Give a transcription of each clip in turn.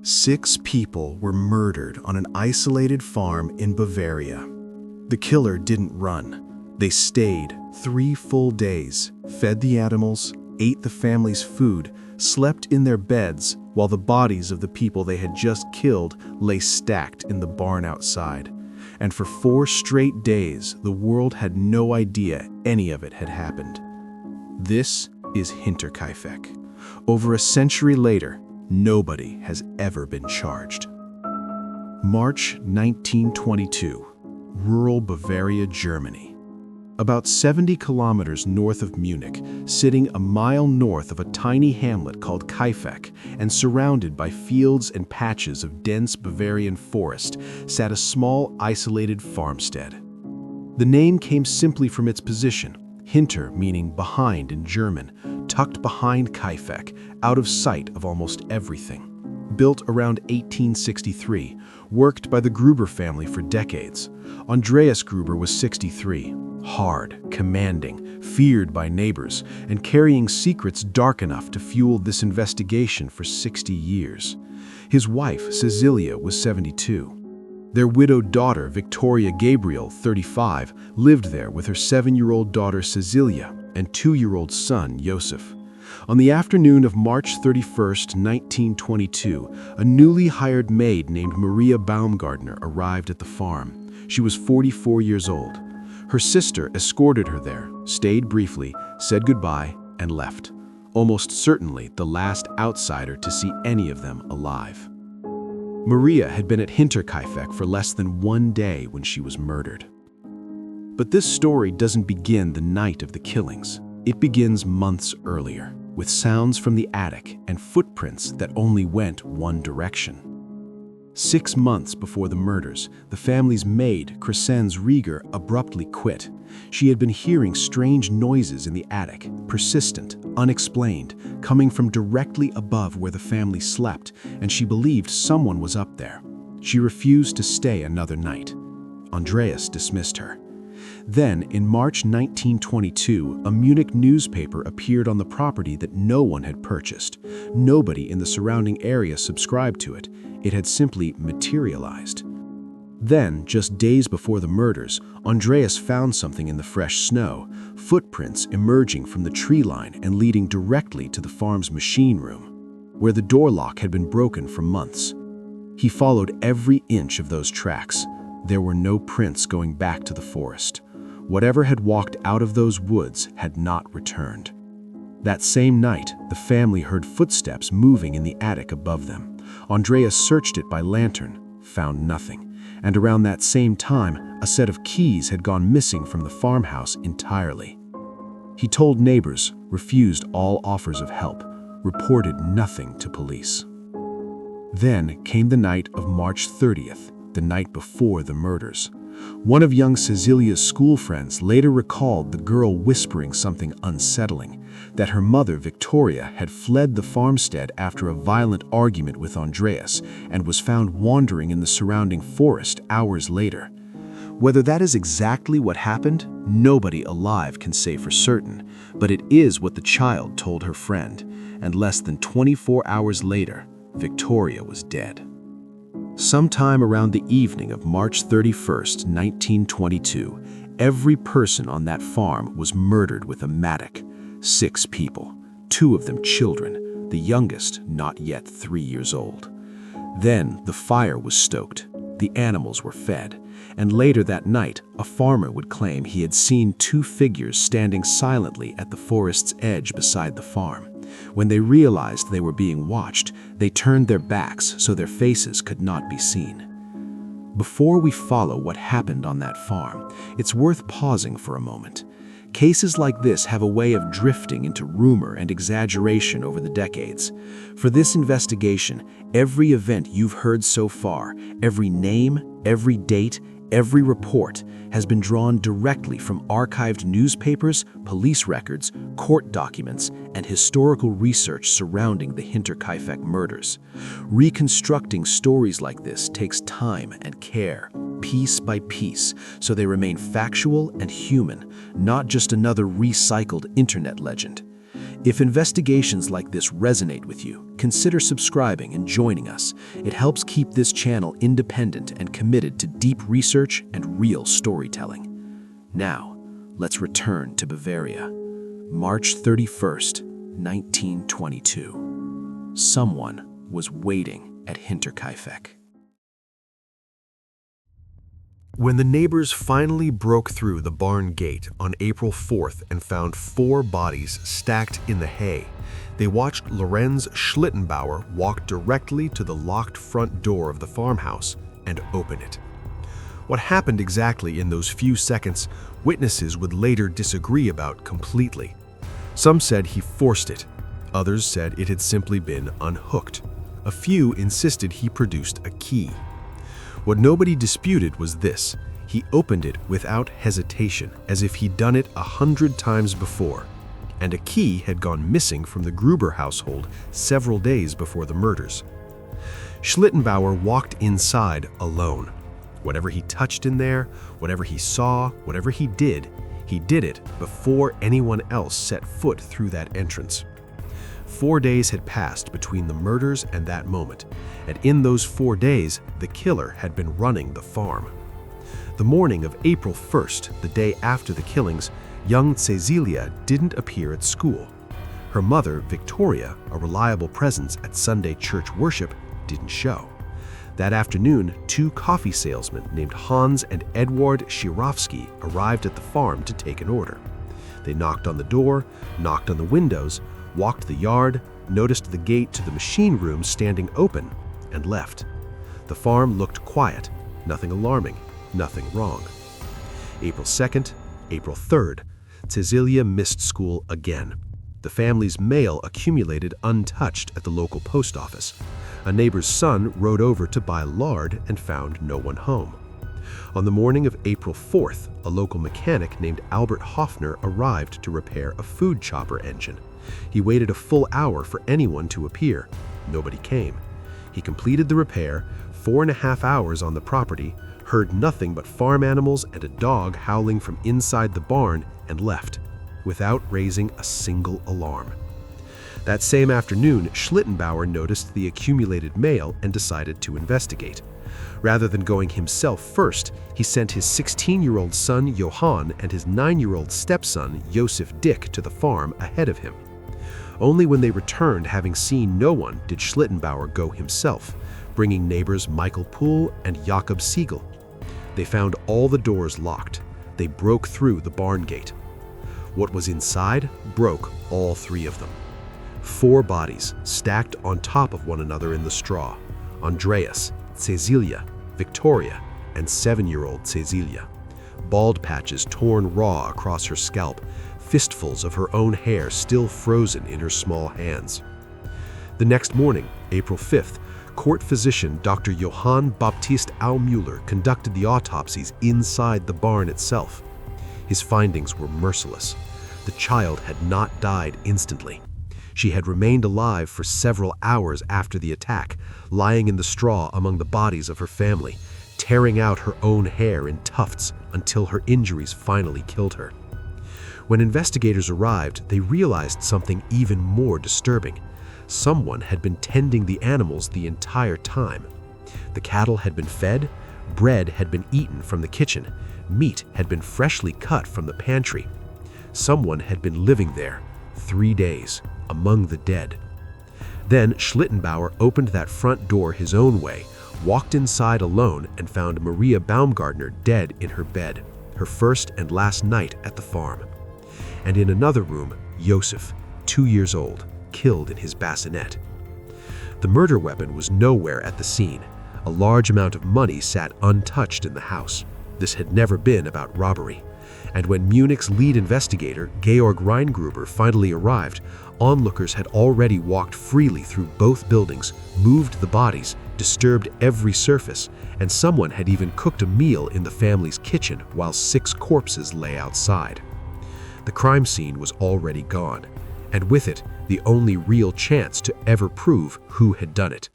6 people were murdered on an isolated farm in Bavaria. The killer didn't run. They stayed 3 full days, fed the animals, ate the family's food, slept in their beds, while the bodies of the people they had just killed lay stacked in the barn outside. And for 4 straight days, the world had no idea any of it had happened. This is Hinterkaifeck. Over a century later, nobody has ever been charged. March 1922, rural Bavaria, Germany. About 70 kilometers north of Munich, sitting a mile north of a tiny hamlet called Kaifeck and surrounded by fields and patches of dense Bavarian forest, sat a small, isolated farmstead. The name came simply from its position, Hinter meaning behind in German, tucked behind Kaifeck, out of sight of almost everything. Built around 1863, worked by the Gruber family for decades. Andreas Gruber was 63, hard, commanding, feared by neighbors, and carrying secrets dark enough to fuel this investigation for 60 years. His wife, Cecilia, was 72. Their widowed daughter, Victoria Gabriel, 35, lived there with her 7-year-old daughter, Cecilia, and 2-year-old son, Joseph. On the afternoon of March 31, 1922, a newly hired maid named Maria Baumgartner arrived at the farm. She was 44 years old. Her sister escorted her there, stayed briefly, said goodbye, and left. Almost certainly the last outsider to see any of them alive. Maria had been at Hinterkaifeck for less than 1 day when she was murdered. But this story doesn't begin the night of the killings. It begins months earlier, with sounds from the attic and footprints that only went one direction. 6 months before the murders, the family's maid, Crescens Rieger, abruptly quit. She had been hearing strange noises in the attic, persistent, unexplained, coming from directly above where the family slept, and she believed someone was up there. She refused to stay another night. Andreas dismissed her. Then, in March 1922, a Munich newspaper appeared on the property that no one had purchased. Nobody in the surrounding area subscribed to it. It had simply materialized. Then, just days before the murders, Andreas found something in the fresh snow, footprints emerging from the tree line and leading directly to the farm's machine room, where the door lock had been broken for months. He followed every inch of those tracks. There were no prints going back to the forest. Whatever had walked out of those woods had not returned. That same night, the family heard footsteps moving in the attic above them. Andreas searched it by lantern, found nothing. And around that same time, a set of keys had gone missing from the farmhouse entirely. He told neighbors, refused all offers of help, reported nothing to police. Then came the night of March 30th, the night before the murders. One of young Cecilia's school friends later recalled the girl whispering something unsettling, that her mother, Victoria, had fled the farmstead after a violent argument with Andreas and was found wandering in the surrounding forest hours later. Whether that is exactly what happened, nobody alive can say for certain, but it is what the child told her friend, and less than 24 hours later, Victoria was dead. Sometime around the evening of March 31st, 1922, every person on that farm was murdered with a mattock. 6 people, 2 of them children, the youngest not yet 3 years old. Then the fire was stoked, the animals were fed, and later that night, a farmer would claim he had seen 2 figures standing silently at the forest's edge beside the farm. When they realized they were being watched, they turned their backs so their faces could not be seen. Before we follow what happened on that farm, it's worth pausing for a moment. Cases like this have a way of drifting into rumor and exaggeration over the decades. For this investigation, every event you've heard so far, every name, every date, every report has been drawn directly from archived newspapers, police records, court documents, and historical research surrounding the Hinterkaifeck murders. Reconstructing stories like this takes time and care, piece by piece, so they remain factual and human, not just another recycled internet legend. If investigations like this resonate with you, consider subscribing and joining us. It helps keep this channel independent and committed to deep research and real storytelling. Now, let's return to Bavaria. March 31st, 1922. Someone was waiting at Hinterkaifeck. When the neighbors finally broke through the barn gate on April 4th and found 4 bodies stacked in the hay, they watched Lorenz Schlittenbauer walk directly to the locked front door of the farmhouse and open it. What happened exactly in those few seconds, witnesses would later disagree about completely. Some said he forced it. Others said it had simply been unhooked. A few insisted he produced a key. What nobody disputed was this: he opened it without hesitation, as if he'd done it 100 times before. And a key had gone missing from the Gruber household several days before the murders. Schlittenbauer walked inside alone. Whatever he touched in there, whatever he saw, whatever he did it before anyone else set foot through that entrance. 4 days had passed between the murders and that moment, and in those 4 days, the killer had been running the farm. The morning of April 1st, the day after the killings, young Cecilia didn't appear at school. Her mother, Victoria, a reliable presence at Sunday church worship, didn't show. That afternoon, 2 coffee salesmen named Hans and Edward Shirovsky arrived at the farm to take an order. They knocked on the door, knocked on the windows, walked the yard, noticed the gate to the machine room standing open, and left. The farm looked quiet, nothing alarming, nothing wrong. April 2nd, April 3rd, Cecilia missed school again. The family's mail accumulated untouched at the local post office. A neighbor's son rode over to buy lard and found no one home. On the morning of April 4th, a local mechanic named Albert Hoffner arrived to repair a food chopper engine. He waited a full hour for anyone to appear. Nobody came. He completed the repair, 4.5 hours on the property, heard nothing but farm animals and a dog howling from inside the barn, and left, without raising a single alarm. That same afternoon, Schlittenbauer noticed the accumulated mail and decided to investigate. Rather than going himself first, he sent his 16-year-old son Johann and his 9-year-old stepson Josef Dick to the farm ahead of him. Only when they returned, having seen no one, did Schlittenbauer go himself, bringing neighbors Michael Poole and Jakob Siegel. They found all the doors locked. They broke through the barn gate. What was inside broke all 3 of them. 4 bodies stacked on top of one another in the straw: Andreas, Cecilia, Victoria, and 7-year-old Cecilia. Bald patches torn raw across her scalp, fistfuls of her own hair still frozen in her small hands. The next morning, April 5th, court physician Dr. Johann Baptist Aumüller conducted the autopsies inside the barn itself. His findings were merciless. The child had not died instantly. She had remained alive for several hours after the attack, lying in the straw among the bodies of her family, tearing out her own hair in tufts until her injuries finally killed her. When investigators arrived, they realized something even more disturbing. Someone had been tending the animals the entire time. The cattle had been fed, bread had been eaten from the kitchen, meat had been freshly cut from the pantry. Someone had been living there 3 days, among the dead. Then Schlittenbauer opened that front door his own way, walked inside alone, and found Maria Baumgartner dead in her bed, her first and last night at the farm. And in another room, Josef, 2 years old, killed in his bassinet. The murder weapon was nowhere at the scene. A large amount of money sat untouched in the house. This had never been about robbery. And when Munich's lead investigator, Georg Reingruber, finally arrived, onlookers had already walked freely through both buildings, moved the bodies, disturbed every surface, and someone had even cooked a meal in the family's kitchen while 6 corpses lay outside. The crime scene was already gone, and with it, the only real chance to ever prove who had done it.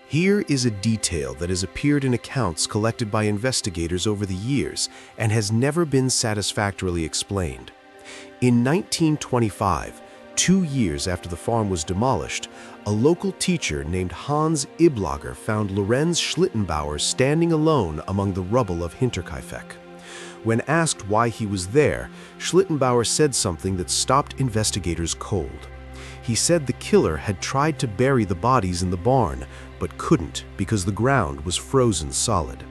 Here is a detail that has appeared in accounts collected by investigators over the years and has never been satisfactorily explained. In 1925, 2 years after the farm was demolished, a local teacher named Hans Iblager found Lorenz Schlittenbauer standing alone among the rubble of Hinterkaifeck. When asked why he was there, Schlittenbauer said something that stopped investigators cold. He said the killer had tried to bury the bodies in the barn, but couldn't because the ground was frozen solid.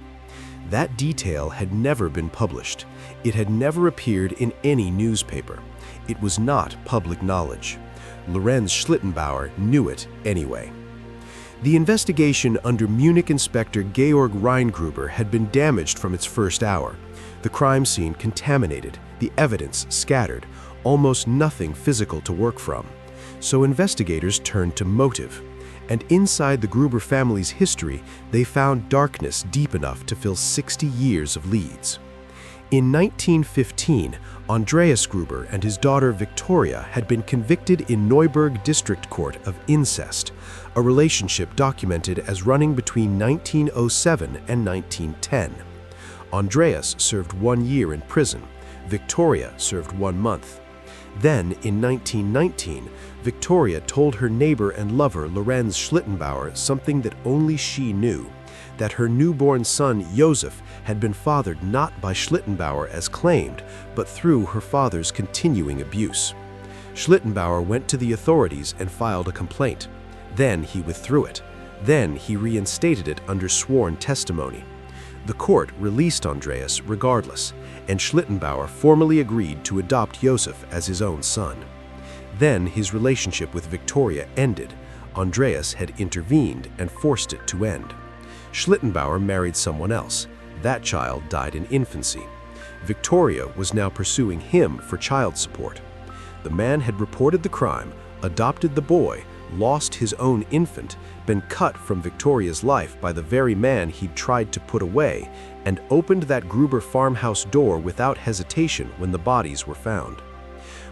That detail had never been published. It had never appeared in any newspaper. It was not public knowledge. Lorenz Schlittenbauer knew it anyway. The investigation under Munich Inspector Georg Reingruber had been damaged from its first hour. The crime scene contaminated, the evidence scattered, almost nothing physical to work from. So investigators turned to motive. And inside the Gruber family's history, they found darkness deep enough to fill 60 years of leads. In 1915, Andreas Gruber and his daughter Victoria had been convicted in Neuburg District Court of incest, a relationship documented as running between 1907 and 1910. Andreas served 1 year in prison. Victoria served 1 month. Then, in 1919, Victoria told her neighbor and lover Lorenz Schlittenbauer something that only she knew, that her newborn son Josef had been fathered not by Schlittenbauer as claimed, but through her father's continuing abuse. Schlittenbauer went to the authorities and filed a complaint. Then he withdrew it. Then he reinstated it under sworn testimony. The court released Andreas regardless, and Schlittenbauer formally agreed to adopt Josef as his own son. Then his relationship with Victoria ended. Andreas had intervened and forced it to end. Schlittenbauer married someone else. That child died in infancy. Victoria was now pursuing him for child support. The man had reported the crime, adopted the boy, lost his own infant, been cut from Victoria's life by the very man he'd tried to put away, and opened that Gruber farmhouse door without hesitation when the bodies were found.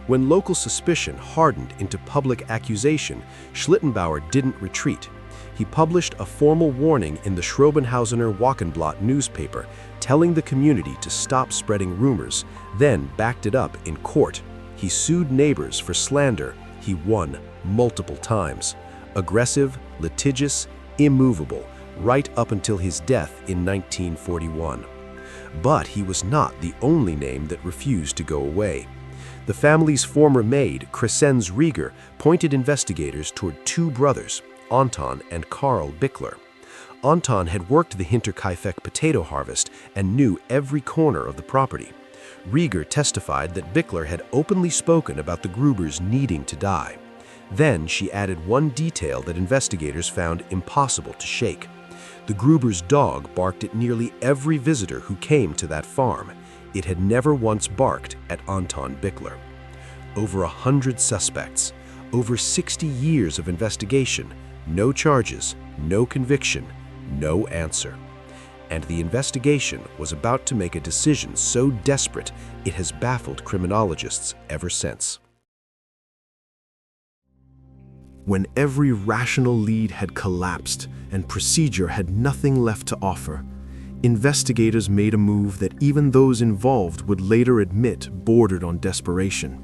When local suspicion hardened into public accusation, Schlittenbauer didn't retreat. He published a formal warning in the Schrobenhausener Wochenblatt newspaper, telling the community to stop spreading rumors, then backed it up in court. He sued neighbors for slander. He won multiple times. Aggressive, litigious, immovable, right up until his death in 1941. But he was not the only name that refused to go away. The family's former maid, Crescenz Rieger, pointed investigators toward 2 brothers, Anton and Karl Bickler. Anton had worked the Hinterkaifeck potato harvest and knew every corner of the property. Rieger testified that Bickler had openly spoken about the Grubers needing to die. Then she added one detail that investigators found impossible to shake. The Gruber's dog barked at nearly every visitor who came to that farm. It had never once barked at Anton Bickler. Over 100 suspects, over 60 years of investigation, no charges, no conviction, no answer. And the investigation was about to make a decision so desperate it has baffled criminologists ever since. When every rational lead had collapsed and procedure had nothing left to offer, investigators made a move that even those involved would later admit bordered on desperation.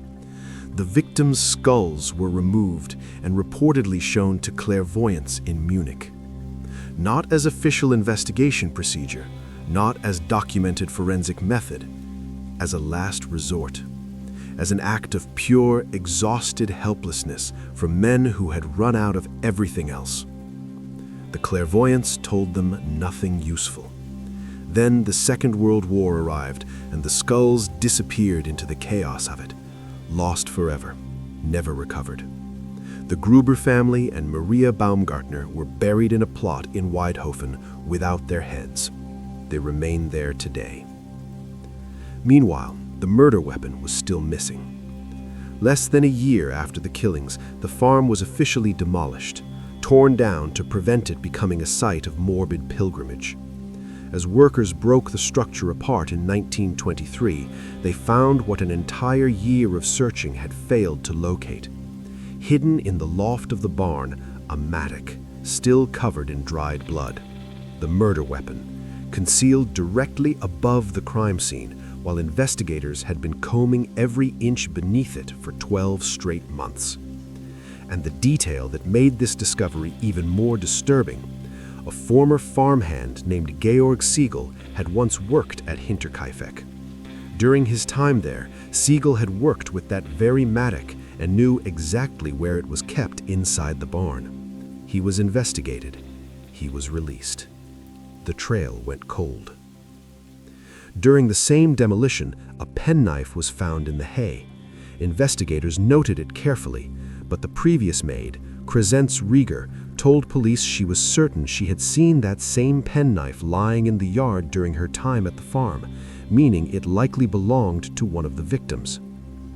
The victims' skulls were removed and reportedly shown to clairvoyants in Munich. Not as official investigation procedure, not as documented forensic method, as a last resort, as an act of pure, exhausted helplessness from men who had run out of everything else. The clairvoyants told them nothing useful. Then the Second World War arrived, and the skulls disappeared into the chaos of it, lost forever, never recovered. The Gruber family and Maria Baumgartner were buried in a plot in Weidhofen without their heads. They remain there today. Meanwhile, the murder weapon was still missing. Less than a year after the killings, the farm was officially demolished, torn down to prevent it becoming a site of morbid pilgrimage. As workers broke the structure apart in 1923, they found what an entire year of searching had failed to locate. Hidden in the loft of the barn, a mattock, still covered in dried blood. The murder weapon, concealed directly above the crime scene, while investigators had been combing every inch beneath it for 12 straight months. And the detail that made this discovery even more disturbing: a former farmhand named Georg Siegel had once worked at Hinterkaifeck. During his time there, Siegel had worked with that very mattock and knew exactly where it was kept inside the barn. He was investigated. He was released. The trail went cold. During the same demolition, a penknife was found in the hay. Investigators noted it carefully, but the previous maid, Crescence Rieger, told police she was certain she had seen that same penknife lying in the yard during her time at the farm, meaning it likely belonged to one of the victims.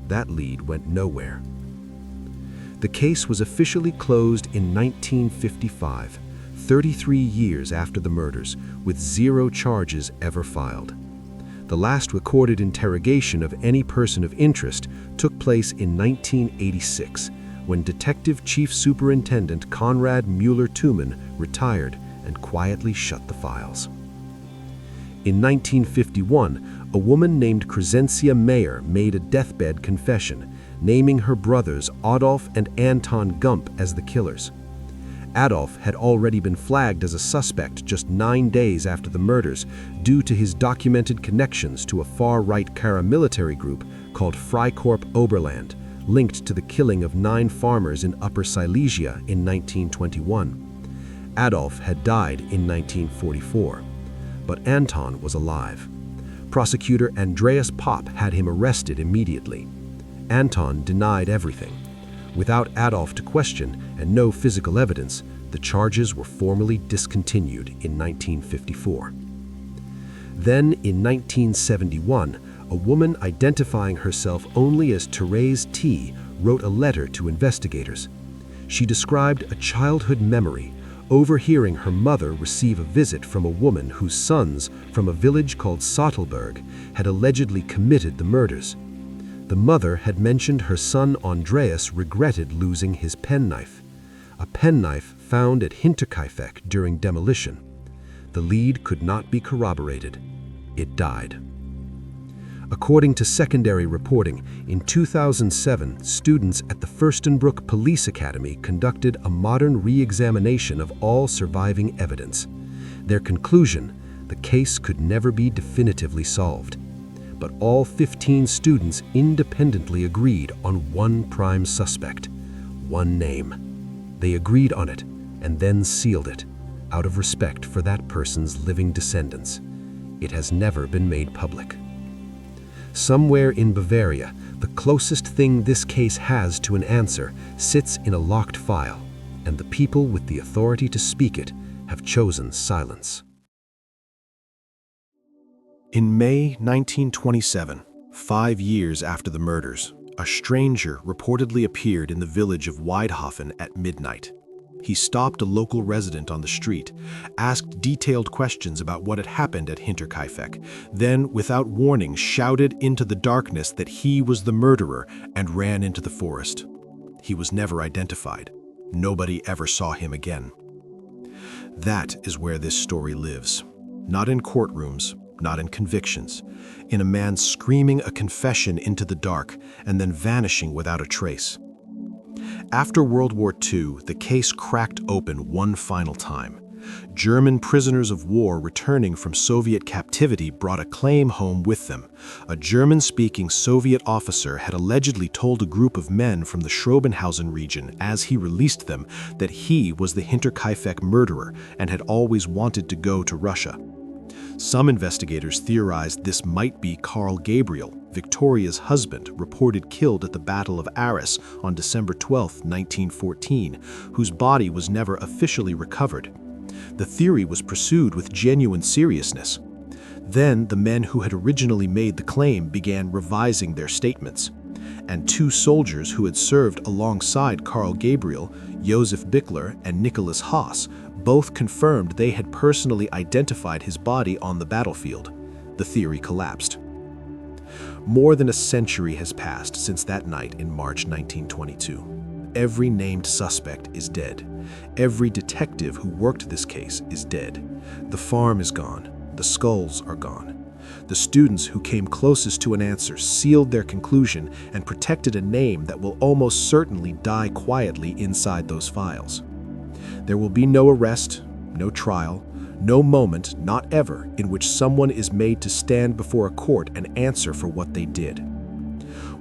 That lead went nowhere. The case was officially closed in 1955, 33 years after the murders, with 0 charges ever filed. The last recorded interrogation of any person of interest took place in 1986, when Detective Chief Superintendent Konrad Müller-Thumann retired and quietly shut the files. In 1951, a woman named Crescencia Mayer made a deathbed confession, naming her brothers Adolf and Anton Gump as the killers. Adolf had already been flagged as a suspect just 9 days after the murders due to his documented connections to a far-right paramilitary group called Freikorps Oberland, linked to the killing of 9 farmers in Upper Silesia in 1921. Adolf had died in 1944, but Anton was alive. Prosecutor Andreas Popp had him arrested immediately. Anton denied everything. Without Adolf to question and no physical evidence, the charges were formally discontinued in 1954. Then, in 1971, a woman identifying herself only as Therese T. wrote a letter to investigators. She described a childhood memory, overhearing her mother receive a visit from a woman whose sons, from a village called Sattelberg, had allegedly committed the murders. The mother had mentioned her son Andreas regretted losing his penknife, a penknife found at Hinterkaifeck during demolition. The lead could not be corroborated. It died. According to secondary reporting, in 2007, students at the Fürstenbruck Police Academy conducted a modern re-examination of all surviving evidence. Their conclusion: the case could never be definitively solved. But all 15 students independently agreed on one prime suspect, one name. They agreed on it and then sealed it, out of respect for that person's living descendants. It has never been made public. Somewhere in Bavaria, the closest thing this case has to an answer sits in a locked file, and the people with the authority to speak it have chosen silence. In May 1927, 5 years after the murders, a stranger reportedly appeared in the village of Weidhofen at midnight. He stopped a local resident on the street, asked detailed questions about what had happened at Hinterkaifeck, then, without warning, shouted into the darkness that he was the murderer and ran into the forest. He was never identified. Nobody ever saw him again. That is where this story lives. Not in courtrooms, not in convictions, in a man screaming a confession into the dark and then vanishing without a trace. After World War II, the case cracked open one final time. German prisoners of war returning from Soviet captivity brought a claim home with them. A German-speaking Soviet officer had allegedly told a group of men from the Schrobenhausen region as he released them that he was the Hinterkaifeck murderer and had always wanted to go to Russia. Some investigators theorized this might be Karl Gabriel, Victoria's husband, reported killed at the Battle of Arras on December 12, 1914, whose body was never officially recovered. The theory was pursued with genuine seriousness. Then the men who had originally made the claim began revising their statements, and 2 soldiers who had served alongside Karl Gabriel, Josef Bickler and Nicholas Haas, both confirmed they had personally identified his body on the battlefield. The theory collapsed. More than a century has passed since that night in March 1922. Every named suspect is dead. Every detective who worked this case is dead. The farm is gone. The skulls are gone. The students who came closest to an answer sealed their conclusion and protected a name that will almost certainly die quietly inside those files. There will be no arrest, no trial, no moment, not ever, in which someone is made to stand before a court and answer for what they did.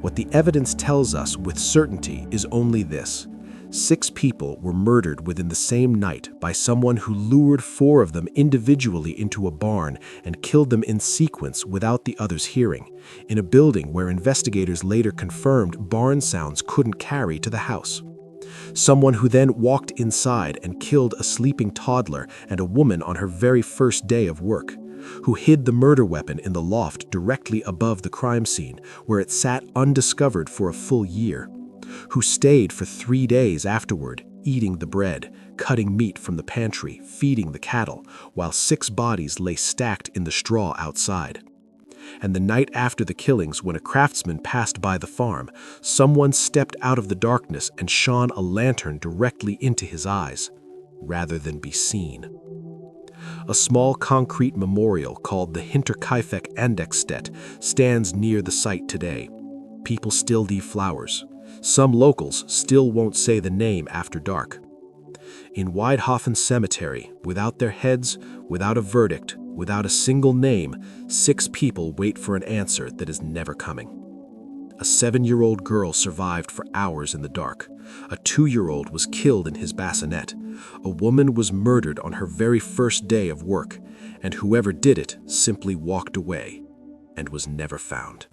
What the evidence tells us with certainty is only this: 6 people were murdered within the same night by someone who lured 4 of them individually into a barn and killed them in sequence without the others hearing, in a building where investigators later confirmed barn sounds couldn't carry to the house. Someone who then walked inside and killed a sleeping toddler and a woman on her very first day of work, who hid the murder weapon in the loft directly above the crime scene, where it sat undiscovered for a full year, who stayed for 3 days afterward, eating the bread, cutting meat from the pantry, feeding the cattle, while 6 bodies lay stacked in the straw outside. And the night after the killings, when a craftsman passed by the farm, someone stepped out of the darkness and shone a lantern directly into his eyes, rather than be seen. A small concrete memorial called the Hinterkaifeck Murders stands near the site today. People still leave flowers. Some locals still won't say the name after dark. In Weidhofen Cemetery, without their heads, without a verdict, without a single name, 6 people wait for an answer that is never coming. A 7-year-old girl survived for hours in the dark. A 2-year-old was killed in his bassinet. A woman was murdered on her very first day of work, and whoever did it simply walked away and was never found.